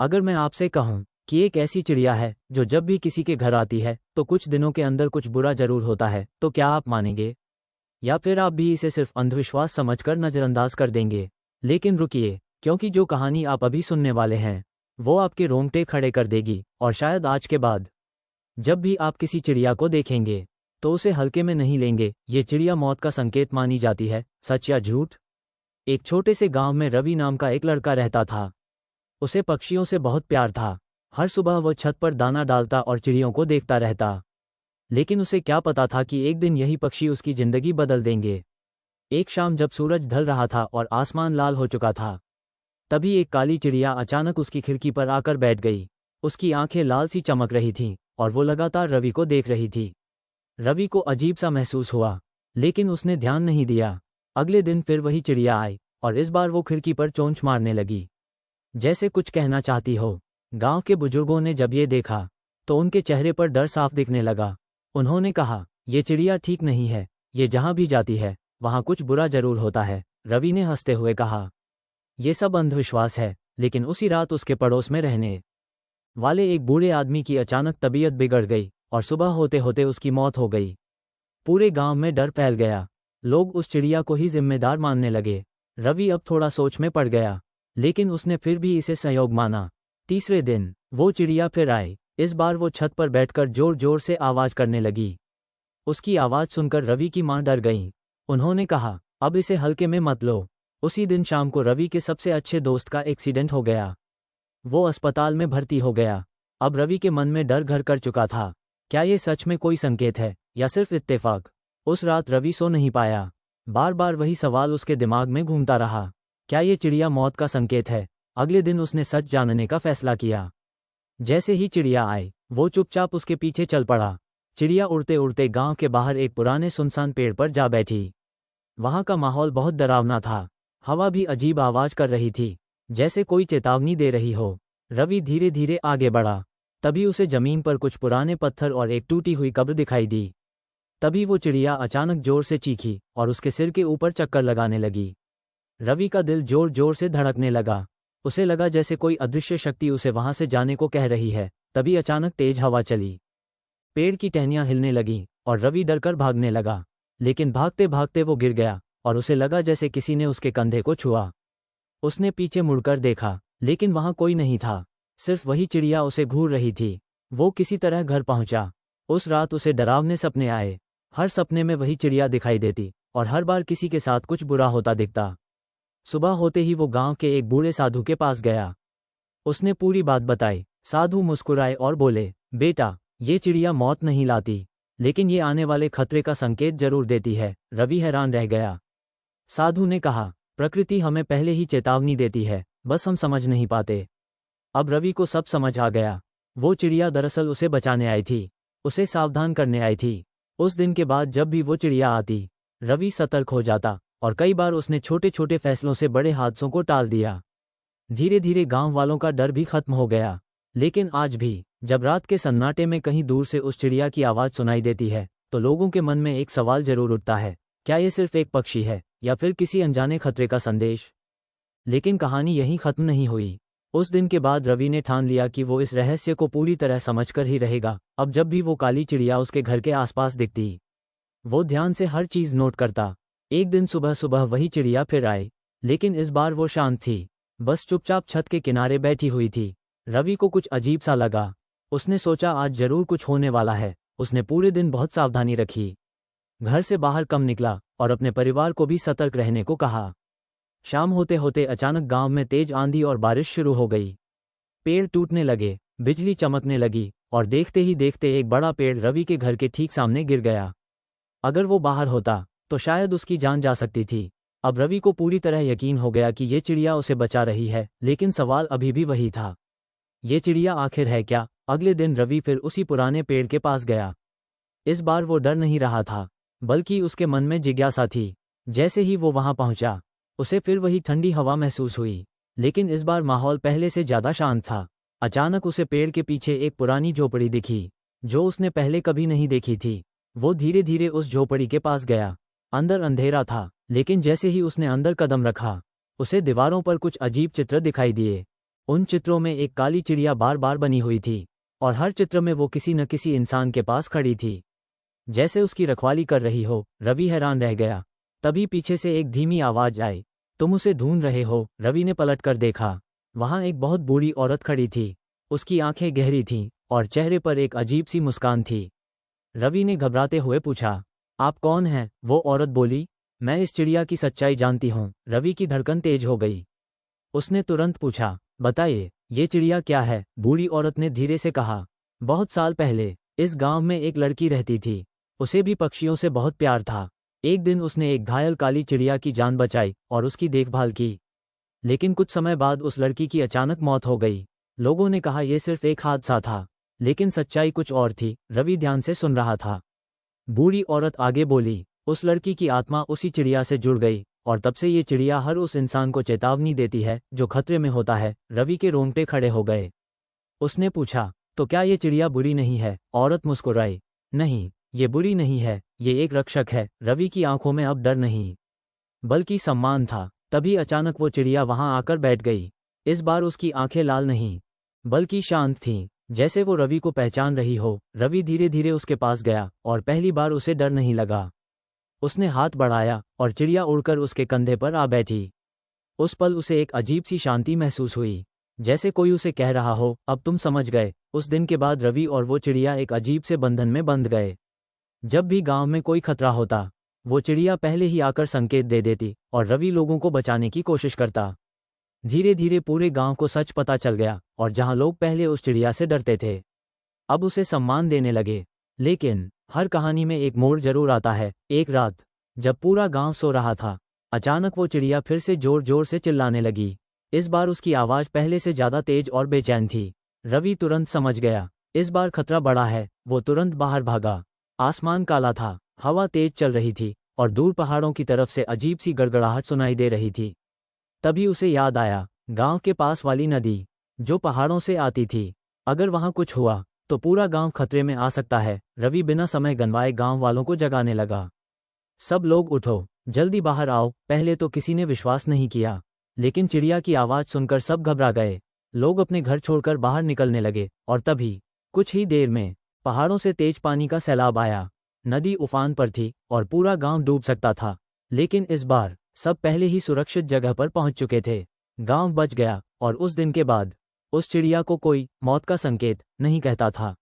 अगर मैं आपसे कहूं कि एक ऐसी चिड़िया है जो जब भी किसी के घर आती है तो कुछ दिनों के अंदर कुछ बुरा जरूर होता है, तो क्या आप मानेंगे? या फिर आप भी इसे सिर्फ अंधविश्वास समझकर नज़रअंदाज कर देंगे? लेकिन रुकिए, क्योंकि जो कहानी आप अभी सुनने वाले हैं वो आपके रोंगटे खड़े कर देगी। और शायद आज के बाद जब भी आप किसी चिड़िया को देखेंगे तो उसे हल्के में नहीं लेंगे। ये चिड़िया मौत का संकेत मानी जाती है, सच या झूठ? एक छोटे से गांव में रवि नाम का एक लड़का रहता था। उसे पक्षियों से बहुत प्यार था। हर सुबह वो छत पर दाना डालता और चिड़ियों को देखता रहता। लेकिन उसे क्या पता था कि एक दिन यही पक्षी उसकी जिंदगी बदल देंगे। एक शाम जब सूरज ढल रहा था और आसमान लाल हो चुका था, तभी एक काली चिड़िया अचानक उसकी खिड़की पर आकर बैठ गई। उसकी आंखें लाल सी चमक रही थीं और वो लगातार रवि को देख रही थी। रवि को अजीब सा महसूस हुआ, लेकिन उसने ध्यान नहीं दिया। अगले दिन फिर वही चिड़िया आई और इस बार वो खिड़की पर चोंच मारने लगी, जैसे कुछ कहना चाहती हो। गांव के बुजुर्गों ने जब ये देखा तो उनके चेहरे पर डर साफ दिखने लगा। उन्होंने कहा, ये चिड़िया ठीक नहीं है, ये जहां भी जाती है वहां कुछ बुरा जरूर होता है। रवि ने हंसते हुए कहा, ये सब अंधविश्वास है। लेकिन उसी रात उसके पड़ोस में रहने वाले एक बूढ़े आदमी की अचानक तबीयत बिगड़ गई और सुबह होते होते उसकी मौत हो गई। पूरे गांव में डर फैल गया। लोग उस चिड़िया को ही जिम्मेदार मानने लगे। रवि अब थोड़ा सोच में पड़ गया, लेकिन उसने फिर भी इसे संयोग माना। तीसरे दिन वो चिड़िया फिर आई। इस बार वो छत पर बैठकर जोर जोर से आवाज करने लगी। उसकी आवाज सुनकर रवि की मां डर गईं। उन्होंने कहा, अब इसे हल्के में मत लो। उसी दिन शाम को रवि के सबसे अच्छे दोस्त का एक्सीडेंट हो गया। वो अस्पताल में भर्ती हो गया। अब रवि के मन में डर घर कर चुका था। क्या ये सच में कोई संकेत है या सिर्फ इत्तेफाक? उस रात रवि सो नहीं पाया। बार बार वही सवाल उसके दिमाग में घूमता रहा। क्या ये चिड़िया मौत का संकेत है? अगले दिन उसने सच जानने का फैसला किया। जैसे ही चिड़िया आई वो चुपचाप उसके पीछे चल पड़ा। चिड़िया उड़ते उड़ते गांव के बाहर एक पुराने सुनसान पेड़ पर जा बैठी। वहां का माहौल बहुत डरावना था। हवा भी अजीब आवाज कर रही थी, जैसे कोई चेतावनी दे रही हो। रवि धीरे धीरे आगे बढ़ा। तभी उसे जमीन पर कुछ पुराने पत्थर और एक टूटी हुई कब्र दिखाई दी। तभी वो चिड़िया अचानक जोर से चीखी और उसके सिर के ऊपर चक्कर लगाने लगी। रवि का दिल जोर जोर से धड़कने लगा। उसे लगा जैसे कोई अदृश्य शक्ति उसे वहां से जाने को कह रही है। तभी अचानक तेज हवा चली, पेड़ की टहनियां हिलने लगीं और रवि डरकर भागने लगा। लेकिन भागते भागते वो गिर गया और उसे लगा जैसे किसी ने उसके कंधे को छुआ। उसने पीछे मुड़कर देखा, लेकिन वहां कोई नहीं था, सिर्फ वही चिड़िया उसे घूर रही थी। वो किसी तरह घर पहुंचा। उस रात उसे डरावने सपने आए। हर सपने में वही चिड़िया दिखाई देती और हर बार किसी के साथ कुछ बुरा होता दिखता। सुबह होते ही वो गांव के एक बूढ़े साधु के पास गया। उसने पूरी बात बताई। साधु मुस्कुराए और बोले, बेटा, ये चिड़िया मौत नहीं लाती, लेकिन ये आने वाले खतरे का संकेत जरूर देती है। रवि हैरान रह गया। साधु ने कहा, प्रकृति हमें पहले ही चेतावनी देती है, बस हम समझ नहीं पाते। अब रवि को सब समझ आ गया। वो चिड़िया दरअसल उसे बचाने आई थी, उसे सावधान करने आई थी। उस दिन के बाद जब भी वो चिड़िया आती, रवि सतर्क हो जाता और कई बार उसने छोटे छोटे फैसलों से बड़े हादसों को टाल दिया। धीरे धीरे गांव वालों का डर भी खत्म हो गया। लेकिन आज भी जब रात के सन्नाटे में कहीं दूर से उस चिड़िया की आवाज सुनाई देती है तो लोगों के मन में एक सवाल जरूर उठता है, क्या ये सिर्फ एक पक्षी है या फिर किसी अनजाने खतरे का संदेश? लेकिन कहानी यहीं खत्म नहीं हुई। उस दिन के बाद रवि ने ठान लिया कि वो इस रहस्य को पूरी तरह समझकर ही रहेगा। अब जब भी वो काली चिड़िया उसके घर के आसपास दिखती, वो ध्यान से हर चीज नोट करता। एक दिन सुबह सुबह वही चिड़िया फिर आई, लेकिन इस बार वो शांत थी, बस चुपचाप छत के किनारे बैठी हुई थी। रवि को कुछ अजीब सा लगा। उसने सोचा आज जरूर कुछ होने वाला है। उसने पूरे दिन बहुत सावधानी रखी, घर से बाहर कम निकला और अपने परिवार को भी सतर्क रहने को कहा। शाम होते होते अचानक गांव में तेज आंधी और बारिश शुरू हो गई। पेड़ टूटने लगे, बिजली चमकने लगी और देखते ही देखते एक बड़ा पेड़ रवि के घर के ठीक सामने गिर गया। अगर वो बाहर होता तो शायद उसकी जान जा सकती थी। अब रवि को पूरी तरह यकीन हो गया कि ये चिड़िया उसे बचा रही है, लेकिन सवाल अभी भी वही था, ये चिड़िया आखिर है क्या? अगले दिन रवि फिर उसी पुराने पेड़ के पास गया। इस बार वो डर नहीं रहा था, बल्कि उसके मन में जिज्ञासा थी। जैसे ही वो वहां पहुंचा, उसे फिर वही ठंडी हवा महसूस हुई, लेकिन इस बार माहौल पहले से ज्यादा शांत था। अचानक उसे पेड़ के पीछे एक पुरानी झोपड़ी दिखी, जो उसने पहले कभी नहीं देखी थी। वो धीरे धीरे उस झोपड़ी के पास गया। अंदर अंधेरा था, लेकिन जैसे ही उसने अंदर कदम रखा, उसे दीवारों पर कुछ अजीब चित्र दिखाई दिए। उन चित्रों में एक काली चिड़िया बार बार बनी हुई थी और हर चित्र में वो किसी न किसी इंसान के पास खड़ी थी, जैसे उसकी रखवाली कर रही हो। रवि हैरान रह गया। तभी पीछे से एक धीमी आवाज आई, तुम उसे ढूंढ रहे हो? रवि ने पलटकर देखा। वहां एक बहुत बूढ़ी औरत खड़ी थी। उसकी आंखें गहरी थीं और चेहरे पर एक अजीब सी मुस्कान थी। रवि ने घबराते हुए पूछा, आप कौन हैं? वो औरत बोली, मैं इस चिड़िया की सच्चाई जानती हूँ। रवि की धड़कन तेज हो गई। उसने तुरंत पूछा, बताइए, ये चिड़िया क्या है? बूढ़ी औरत ने धीरे से कहा, बहुत साल पहले इस गांव में एक लड़की रहती थी। उसे भी पक्षियों से बहुत प्यार था। एक दिन उसने एक घायल काली चिड़िया की जान बचाई और उसकी देखभाल की। लेकिन कुछ समय बाद उस लड़की की अचानक मौत हो गई। लोगों ने कहा यह सिर्फ एक हादसा था, लेकिन सच्चाई कुछ और थी। रवि ध्यान से सुन रहा था। बूढ़ी औरत आगे बोली, उस लड़की की आत्मा उसी चिड़िया से जुड़ गई और तब से ये चिड़िया हर उस इंसान को चेतावनी देती है जो खतरे में होता है। रवि के रोंगटे खड़े हो गए। उसने पूछा, तो क्या ये चिड़िया बुरी नहीं है? औरत मुस्कुराई, नहीं, ये बुरी नहीं है, ये एक रक्षक है। रवि की आंखों में अब डर नहीं, बल्कि सम्मान था। तभी अचानक वो चिड़िया वहां आकर बैठ गई। इस बार उसकी आंखें लाल नहीं, बल्कि शांत थीं, जैसे वो रवि को पहचान रही हो। रवि धीरे धीरे उसके पास गया और पहली बार उसे डर नहीं लगा। उसने हाथ बढ़ाया और चिड़िया उड़कर उसके कंधे पर आ बैठी। उस पल उसे एक अजीब सी शांति महसूस हुई, जैसे कोई उसे कह रहा हो, अब तुम समझ गए। उस दिन के बाद रवि और वो चिड़िया एक अजीब से बंधन में बंध गए। जब भी गांव में कोई खतरा होता, वो चिड़िया पहले ही आकर संकेत दे देती और रवि लोगों को बचाने की कोशिश करता। धीरे धीरे पूरे गांव को सच पता चल गया और जहां लोग पहले उस चिड़िया से डरते थे, अब उसे सम्मान देने लगे। लेकिन हर कहानी में एक मोड़ जरूर आता है। एक रात जब पूरा गांव सो रहा था, अचानक वो चिड़िया फिर से जोर जोर से चिल्लाने लगी। इस बार उसकी आवाज पहले से ज्यादा तेज और बेचैन थी। रवि तुरंत समझ गया, इस बार खतरा बड़ा है। वो तुरंत बाहर भागा। आसमान काला था, हवा तेज चल रही थी और दूर पहाड़ों की तरफ से अजीब सी गड़गड़ाहट सुनाई दे रही थी। तभी उसे याद आया, गांव के पास वाली नदी जो पहाड़ों से आती थी। अगर वहां कुछ हुआ तो पूरा गांव खतरे में आ सकता है। रवि बिना समय गंवाए गांव वालों को जगाने लगा। सब लोग उठो, जल्दी बाहर आओ। पहले तो किसी ने विश्वास नहीं किया, लेकिन चिड़िया की आवाज सुनकर सब घबरा गए। लोग अपने घर छोड़कर बाहर निकलने लगे और तभी कुछ ही देर में पहाड़ों से तेज पानी का सैलाब आया। नदी उफान पर थी और पूरा गांव डूब सकता था, लेकिन इस बार सब पहले ही सुरक्षित जगह पर पहुंच चुके थे। गांव बच गया और उस दिन के बाद उस चिड़िया को कोई मौत का संकेत नहीं कहता था,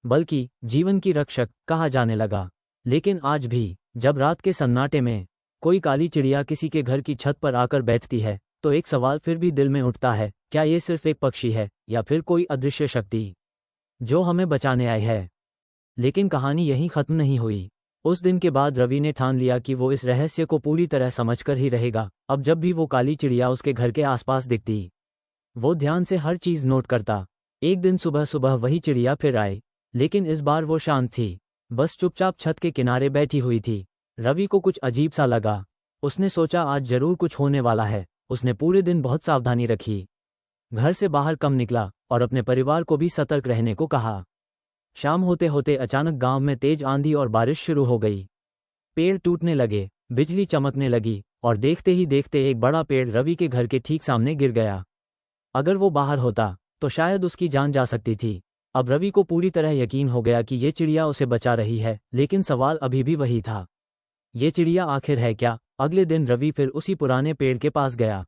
बल्कि जीवन की रक्षक कहा जाने लगा। लेकिन आज भी जब रात के सन्नाटे में कोई काली चिड़िया किसी के घर की छत पर आकर बैठती है, तो एक सवाल फिर भी दिल में उठता है, क्या ये सिर्फ एक पक्षी है या फिर कोई अदृश्य शक्ति जो हमें बचाने आई है? लेकिन कहानी यहीं खत्म नहीं हुई। उस दिन के बाद रवि ने ठान लिया कि वो इस रहस्य को पूरी तरह समझकर ही रहेगा। अब जब भी वो काली चिड़िया उसके घर के आसपास दिखती, वो ध्यान से हर चीज नोट करता। एक दिन सुबह सुबह वही चिड़िया फिर आई, लेकिन इस बार वो शांत थी, बस चुपचाप छत के किनारे बैठी हुई थी। रवि को कुछ अजीब सा लगा। उसने सोचा आज जरूर कुछ होने वाला है। उसने पूरे दिन बहुत सावधानी रखी, घर से बाहर कम निकला और अपने परिवार को भी सतर्क रहने को कहा। शाम होते होते अचानक गांव में तेज आंधी और बारिश शुरू हो गई। पेड़ टूटने लगे, बिजली चमकने लगी और देखते ही देखते एक बड़ा पेड़ रवि के घर के ठीक सामने गिर गया। अगर वो बाहर होता तो शायद उसकी जान जा सकती थी। अब रवि को पूरी तरह यकीन हो गया कि ये चिड़िया उसे बचा रही है, लेकिन सवाल अभी भी वही था, ये चिड़िया आखिर है क्या? अगले दिन रवि फिर उसी पुराने पेड़ के पास गया।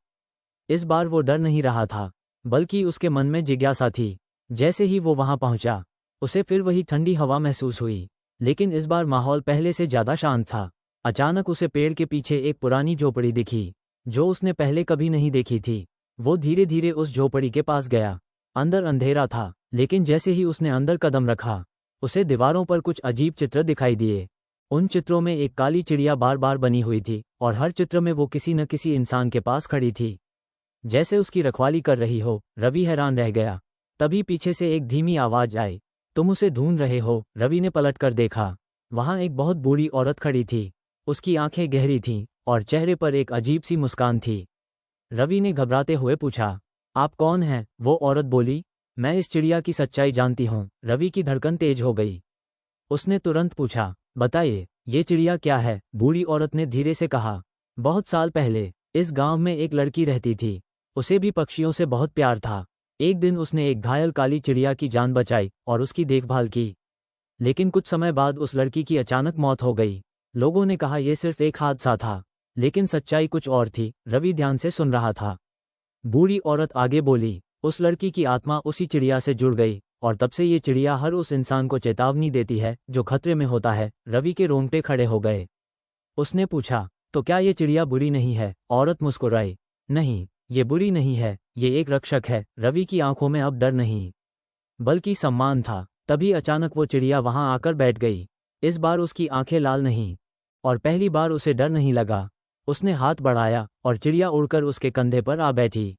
इस बार वो डर नहीं रहा था, बल्कि उसके मन में जिज्ञासा थी। जैसे ही वो वहां पहुंचा, उसे फिर वही ठंडी हवा महसूस हुई, लेकिन इस बार माहौल पहले से ज्यादा शांत था। अचानक उसे पेड़ के पीछे एक पुरानी झोपड़ी दिखी, जो उसने पहले कभी नहीं देखी थी। वो धीरे धीरे उस झोपड़ी के पास गया। अंदर अंधेरा था, लेकिन जैसे ही उसने अंदर कदम रखा, उसे दीवारों पर कुछ अजीब चित्र दिखाई दिए। उन चित्रों में एक काली चिड़िया बार बार बनी हुई थी और हर चित्र में वो किसी न किसी इंसान के पास खड़ी थी, जैसे उसकी रखवाली कर रही हो। रवि हैरान रह गया। तभी पीछे से एक धीमी आवाज आई, तुम उसे ढूंढ रहे हो? रवि ने पलटकर देखा। वहां एक बहुत बूढ़ी औरत खड़ी थी। उसकी आंखें गहरी थीं और चेहरे पर एक अजीब सी मुस्कान थी। रवि ने घबराते हुए पूछा, आप कौन हैं? वो औरत बोली, मैं इस चिड़िया की सच्चाई जानती हूँ। रवि की धड़कन तेज हो गई। उसने तुरंत पूछा, बताइए, ये चिड़िया क्या है? बूढ़ी औरत ने धीरे से कहा, बहुत साल पहले इस गांव में एक लड़की रहती थी। उसे भी पक्षियों से बहुत प्यार था। एक दिन उसने एक घायल काली चिड़िया की जान बचाई और उसकी देखभाल की। लेकिन कुछ समय बाद उस लड़की की अचानक मौत हो गई। लोगों ने कहा यह सिर्फ एक हादसा था, लेकिन सच्चाई कुछ और थी। रवि ध्यान से सुन रहा था। बूढ़ी औरत आगे बोली, उस लड़की की आत्मा उसी चिड़िया से जुड़ गई और तब से ये चिड़िया हर उस इंसान को चेतावनी देती है जो खतरे में होता है। रवि के रोंगटे खड़े हो गए। उसने पूछा, तो क्या ये चिड़िया बुरी नहीं है? औरत मुस्कुराई, नहीं, ये बुरी नहीं है, ये एक रक्षक है। रवि की आंखों में अब डर नहीं, बल्कि सम्मान था। तभी अचानक वो चिड़िया वहां आकर बैठ गई। इस बार उसकी आंखें लाल नहीं, और पहली बार उसे डर नहीं लगा। उसने हाथ बढ़ाया और चिड़िया उड़कर उसके कंधे पर आ बैठी।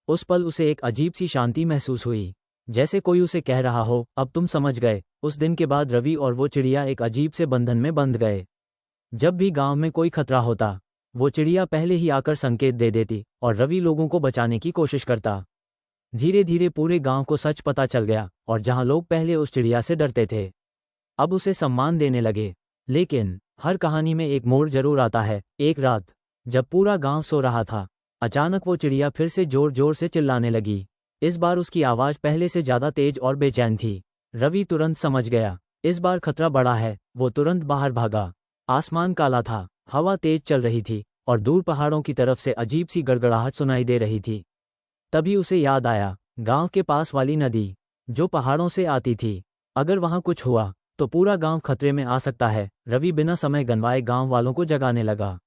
उस पल उसे एक अजीब सी शांति महसूस हुई, जैसे कोई उसे कह रहा हो, अब तुम समझ गए। उस दिन के बाद रवि और वो चिड़िया एक अजीब से बंधन में बंध गए। जब भी गांव में कोई खतरा होता, वो चिड़िया पहले ही आकर संकेत दे देती और रवि लोगों को बचाने की कोशिश करता। धीरे धीरे पूरे गांव को सच पता चल गया और जहां लोग पहले उस चिड़िया से डरते थे, अब उसे सम्मान देने लगे। लेकिन हर कहानी में एक मोड़ जरूर आता है। एक रात जब पूरा गांव सो रहा था, अचानक वो चिड़िया फिर से जोर जोर से चिल्लाने लगी। इस बार उसकी आवाज पहले से ज्यादा तेज और बेचैन थी। रवि तुरंत समझ गया, इस बार खतरा बड़ा है। वो तुरंत बाहर भागा। आसमान काला था, हवा तेज चल रही थी और दूर पहाड़ों की तरफ से अजीब सी गड़गड़ाहट सुनाई दे रही थी। तभी उसे याद आया, गांव के पास वाली नदी जो पहाड़ों से आती थी। अगर वहां कुछ हुआ तो पूरा गांव खतरे में आ सकता है। रवि बिना समय गंवाए गांव वालों को जगाने लगा।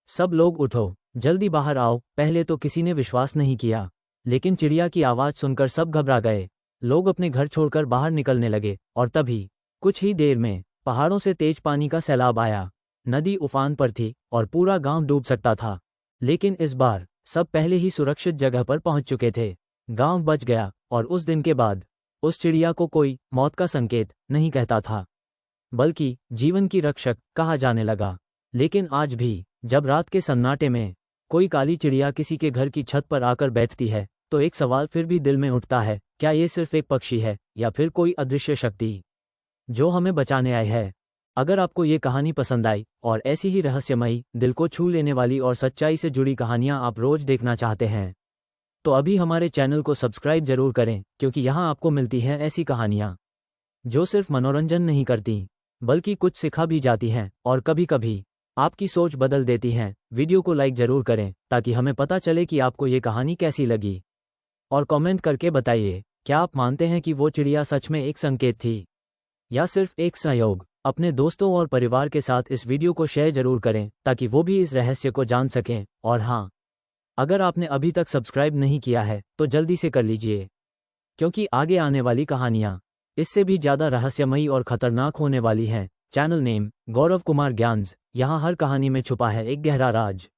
सब लोग उठो, जल्दी बाहर आओ। पहले तो किसी ने विश्वास नहीं किया, लेकिन चिड़िया की आवाज सुनकर सब घबरा गए। लोग अपने घर छोड़कर बाहर निकलने लगे और तभी कुछ ही देर में पहाड़ों से तेज पानी का सैलाब आया। नदी उफान पर थी और पूरा गांव डूब सकता था, लेकिन इस बार सब पहले ही सुरक्षित जगह पर पहुंच चुके थे। गांव बच गया और उस दिन के बाद उस चिड़िया को कोई मौत का संकेत नहीं कहता था, बल्कि जीवन की रक्षक कहा जाने लगा। लेकिन आज भी जब रात के सन्नाटे में कोई काली चिड़िया किसी के घर की छत पर आकर बैठती है, तो एक सवाल फिर भी दिल में उठता है, क्या ये सिर्फ एक पक्षी है या फिर कोई अदृश्य शक्ति जो हमें बचाने आई है? अगर आपको ये कहानी पसंद आई और ऐसी ही रहस्यमयी, दिल को छू लेने वाली और सच्चाई से जुड़ी कहानियां आप रोज देखना चाहते हैं, तो अभी हमारे चैनल को सब्सक्राइब जरूर करें, क्योंकि यहाँ आपको मिलती हैं ऐसी कहानियां जो सिर्फ मनोरंजन नहीं करती, बल्कि कुछ सिखा भी जाती हैं और कभी कभी आपकी सोच बदल देती हैं। वीडियो को लाइक जरूर करें ताकि हमें पता चले कि आपको ये कहानी कैसी लगी, और कमेंट करके बताइए, क्या आप मानते हैं कि वो चिड़िया सच में एक संकेत थी या सिर्फ एक संयोग? अपने दोस्तों और परिवार के साथ इस वीडियो को शेयर जरूर करें ताकि वो भी इस रहस्य को जान सकें। और हाँ, अगर आपने अभी तक सब्सक्राइब नहीं किया है तो जल्दी से कर लीजिए, क्योंकि आगे आने वाली कहानियां इससे भी ज़्यादा रहस्यमयी और खतरनाक होने वाली हैं। Channel name Gaurav Kumar ज्ञान्स। यहाँ हर कहानी में छुपा है एक गहरा राज।